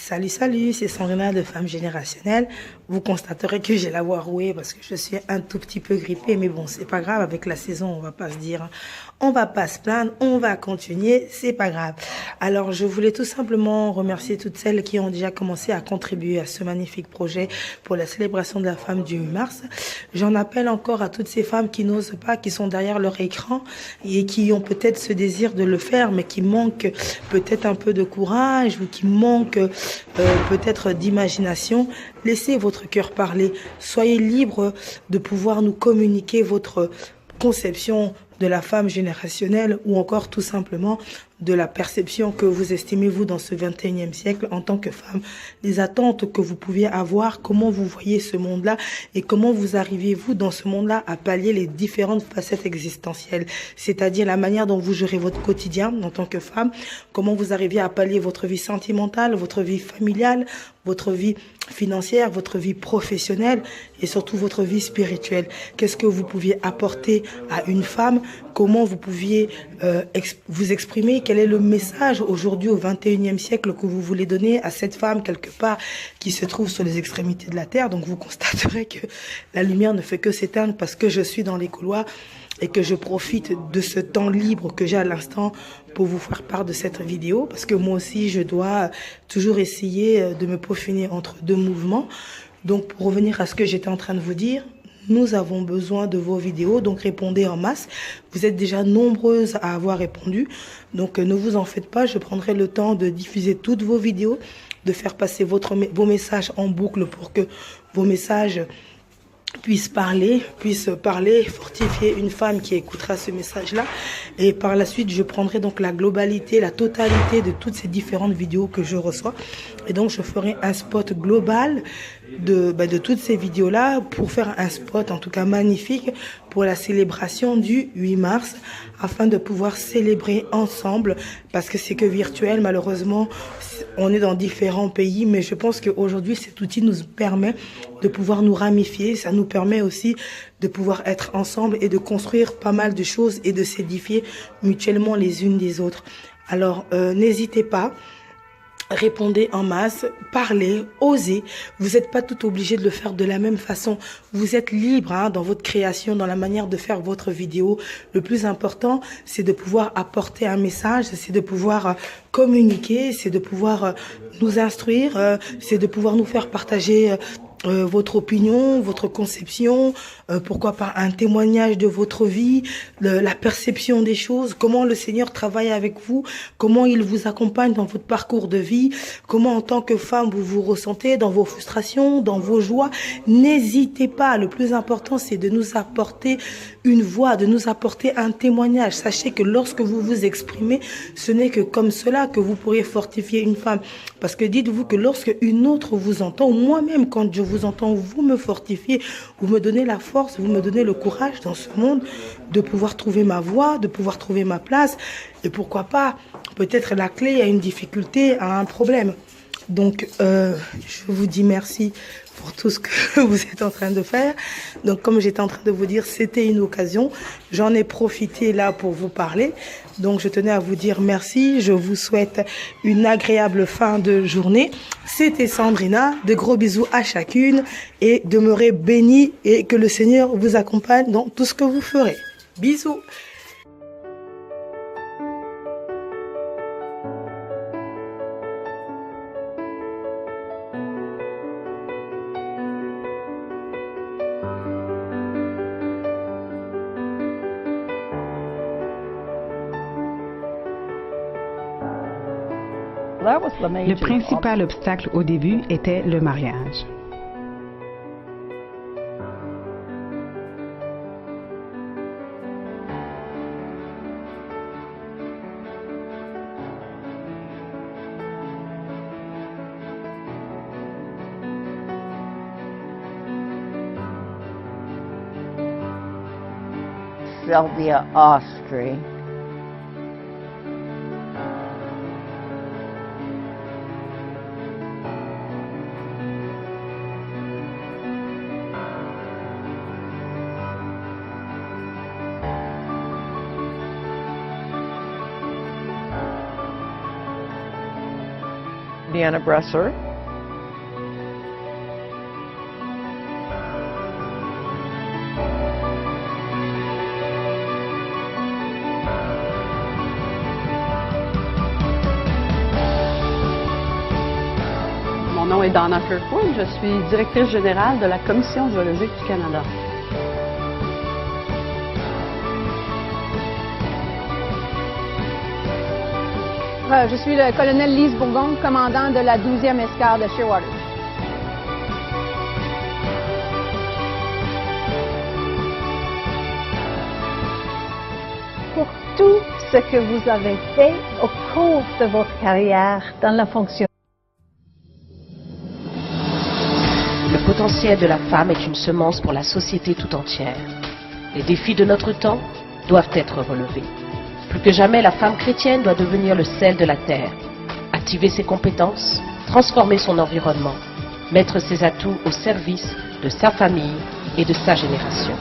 Salut, salut, c'est Sandrina de Femmes Générationnelles. Vous constaterez que j'ai la voix rouée parce que je suis un tout petit peu grippée, mais bon, c'est pas grave, avec la saison, on va pas se dire, on va pas se plaindre, on va continuer, c'est pas grave. Alors, je voulais tout simplement remercier toutes celles qui ont déjà commencé à contribuer à ce magnifique projet pour la célébration de la femme du 8 mars. J'en appelle encore à toutes ces femmes qui n'osent pas, qui sont derrière leur écran et qui ont peut-être ce désir de le faire, mais qui manquent peut-être un peu de courage ou qui manquent peut-être d'imagination. Laissez votre cœur parler. Soyez libre de pouvoir nous communiquer votre conception de la femme générationnelle ou encore tout simplement de la perception que vous estimez vous dans ce 21e siècle en tant que femme, les attentes que vous pouviez avoir, comment vous voyez ce monde-là et comment vous arrivez vous dans ce monde-là à pallier les différentes facettes existentielles, c'est-à-dire la manière dont vous gérez votre quotidien en tant que femme, comment vous arrivez à pallier votre vie sentimentale, votre vie familiale, votre vie financière, votre vie professionnelle et surtout votre vie spirituelle. Qu'est-ce que vous pouviez apporter à une femme? Comment vous pouviez vous exprimer? Quel est le message aujourd'hui au 21e siècle que vous voulez donner à cette femme quelque part qui se trouve sur les extrémités de la terre? Donc vous constaterez que la lumière ne fait que s'éteindre parce que je suis dans les couloirs et que je profite de ce temps libre que j'ai à l'instant pour vous faire part de cette vidéo, parce que moi aussi je dois toujours essayer de me peaufiner entre deux mouvements. Donc pour revenir à ce que j'étais en train de vous dire, nous avons besoin de vos vidéos, donc répondez en masse. Vous êtes déjà nombreuses à avoir répondu, donc ne vous en faites pas, je prendrai le temps de diffuser toutes vos vidéos, de faire passer vos messages en boucle pour que vos messages puisse parler, fortifier une femme qui écoutera ce message-là. Et par la suite, je prendrai donc la globalité, la totalité de toutes ces différentes vidéos que je reçois. Et donc, je ferai un spot global de toutes ces vidéos-là pour faire un spot, en tout cas magnifique, pour la célébration du 8 mars, afin de pouvoir célébrer ensemble, parce que c'est que virtuel, malheureusement, on est dans différents pays, mais je pense qu'aujourd'hui, cet outil nous permet de pouvoir nous ramifier, ça nous permet aussi de pouvoir être ensemble et de construire pas mal de choses et de s'édifier mutuellement les unes des autres. Alors, n'hésitez pas. Répondez en masse, parlez, osez. Vous n'êtes pas tout obligé de le faire de la même façon. Vous êtes libre dans votre création, dans la manière de faire votre vidéo. Le plus important, c'est de pouvoir apporter un message, c'est de pouvoir communiquer, c'est de pouvoir nous instruire, c'est de pouvoir nous faire partager votre opinion, votre conception, pourquoi pas un témoignage de votre vie, la perception des choses, comment le Seigneur travaille avec vous, comment il vous accompagne dans votre parcours de vie, comment en tant que femme vous vous ressentez dans vos frustrations, dans vos joies. N'hésitez pas, le plus important c'est de nous apporter une voix, de nous apporter un témoignage. Sachez que lorsque vous vous exprimez, ce n'est que comme cela que vous pourriez fortifier une femme. Parce que dites-vous que lorsque une autre vous entend, ou moi-même quand je vous entends, vous me fortifiez, vous me donnez la force, vous me donnez le courage dans ce monde de pouvoir trouver ma voie, de pouvoir trouver ma place et pourquoi pas peut-être la clé à une difficulté, à un problème. Donc je vous dis merci pour tout ce que vous êtes en train de faire. Donc comme j'étais en train de vous dire, c'était une occasion. J'en ai profité là pour vous parler. Donc je tenais à vous dire merci. Je vous souhaite une agréable fin de journée. C'était Sandrina. De gros bisous à chacune et demeurez bénis et que le Seigneur vous accompagne dans tout ce que vous ferez. Bisous. Le principal obstacle au début était le mariage. Sylvia Ostry. Indiana Bresser. Mon nom est Donna Kirkwood, je suis directrice générale de la Commission géologique du Canada. Je suis le colonel Lise Bourgon, commandant de la 12e escadre de Shearwater. Pour tout ce que vous avez fait au cours de votre carrière dans la fonction. Le potentiel de la femme est une semence pour la société tout entière. Les défis de notre temps doivent être relevés. Plus que jamais, la femme chrétienne doit devenir le sel de la terre, activer ses compétences, transformer son environnement, mettre ses atouts au service de sa famille et de sa génération.